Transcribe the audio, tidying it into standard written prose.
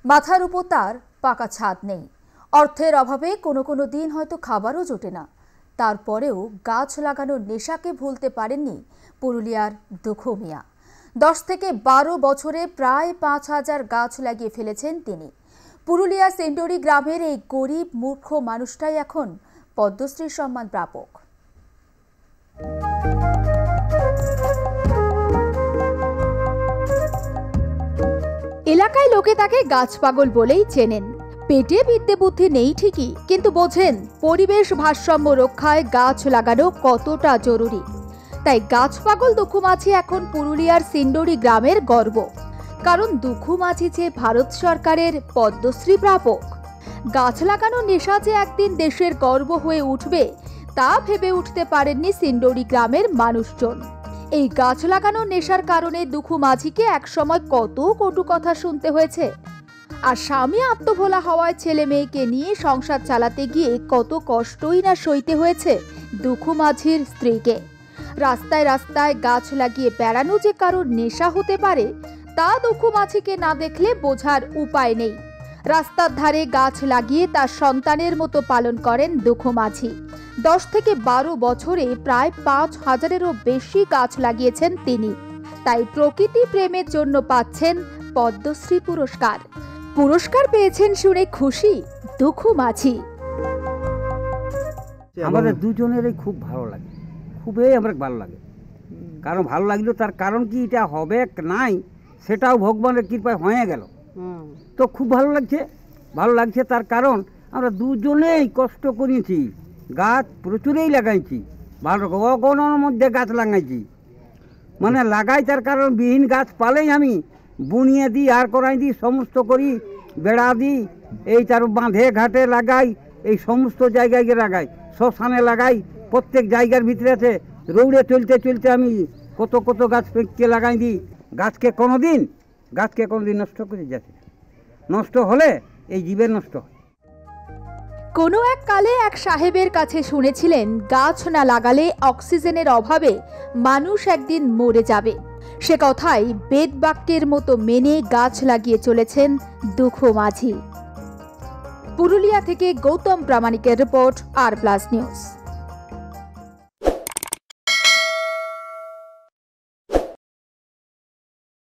মাথার উপর তার পাকা ছাদ নেই। অর্থের অভাবে কোনো কোনো দিন হয়তো খাবারও জোটে না। তারপরেও গাছ লাগানোর নেশাকে ভুলতে পারেননি পুরুলিয়ার দুখু মিয়া। 10 থেকে 12 বছরে প্রায় 5000 গাছ লাগিয়ে ফেলেছেন তিনি। পুরুলিয়া সেন্ডরি গ্রামের এই গরিব মূর্খ মানুষটাই এখন পদ্মশ্রী সম্মান প্রাপক। এলাকায় লোকে তাকে গাছ পাগল বলেই চেনেন। পেটে বিদ্যে বুদ্ধি নেই ঠিকই, কিন্তু বোঝেন পরিবেশ ভারসাম্য রক্ষায় গাছ লাগানো কতটা জরুরি। তাই গাছ পাগল দুখু মাঝি এখন পুরুলিয়ার সেন্ডরি গ্রামের গর্ব। কারণ দুখু মাঝি যে ভারত সরকারের পদ্মশ্রী প্রাপক। গাছ লাগানোর নেশা যে একদিন দেশের গর্ব হয়ে উঠবে তা ভেবে উঠতে পারেননি সেন্ডরি গ্রামের মানুষজন। এই গাছ লাগানোর নেশার কারণে দুখু মাঝিকে একসময় কত কটু কথা শুনতে হয়েছে। আর স্বামী আত্মভোলা হওয়ায় ছেলে মেয়েকে নিয়ে সংসার চালাতে গিয়ে কত কষ্টই না সইতে হয়েছে দুখু মাঝির স্ত্রীকে। রাস্তায় রাস্তায় গাছ লাগিয়ে বেড়ানো যে কারোর নেশা হতে পারে তা দুখু মাঝিকে না দেখলে বোঝার উপায় নেই। রাস্তার ধারে গাছ লাগিয়ে তার সন্তানের মতো পালন করেন দুখু মাঝি। 10 থেকে 12 বছরে প্রায় 5000-এরও বেশি গাছ লাগিয়েছেন তিনি। তাই প্রকৃতি প্রেমের জন্য পাচ্ছেন পদ্মশ্রী পুরস্কার। পুরস্কার পেয়েছেন শুনে খুশি দুখু মাঝি। আমাদের দুজনেরই খুব ভালো লাগে, খুবই আমার ভালো লাগে। কারণ ভালো লাগলো তার কারণ কি, এটা হবে নাই সেটাও ভগবানের কৃপায় হয়ে গেল, তো খুব ভালো লাগছে। তার কারণ আমরা দুজনেই কষ্ট করেছি, গাছ প্রচুরই লাগাইছি, ভালো অগণনের মধ্যে গাছ লাগাইছি। মানে লাগাই তার কারণ বিহীন গাছ পালেই আমি বুনিয়ে দিই, আর করাই দিই, সমস্ত করি, বেড়া দিই, এই তার বাঁধে ঘাটে লাগাই, এই সমস্ত জায়গায় লাগাই, শ্মশানে লাগাই, প্রত্যেক জায়গার ভিতরে আছে। রৌড়ে চলতে চলতে আমি কত কত গাছ পেঁকে লাগাই দিই। গাছকে কোনোদিন নষ্ট করে যাচ্ছে, নষ্ট হলে এই জীবের নষ্ট হয়। কোনো এক কালে এক সাহেবের কাছে শুনেছিলেন গাছ না লাগালে অক্সিজেনের অভাবে মানুষ একদিন মরে যাবে। সে কথাই বেদ বাক্যের মতো মেনে গাছ লাগিয়ে চলেছেন দুখু মাঝি। পুরুলিয়া থেকে গৌতম প্রামাণিকের রিপোর্ট, আর প্লাস নিউজ।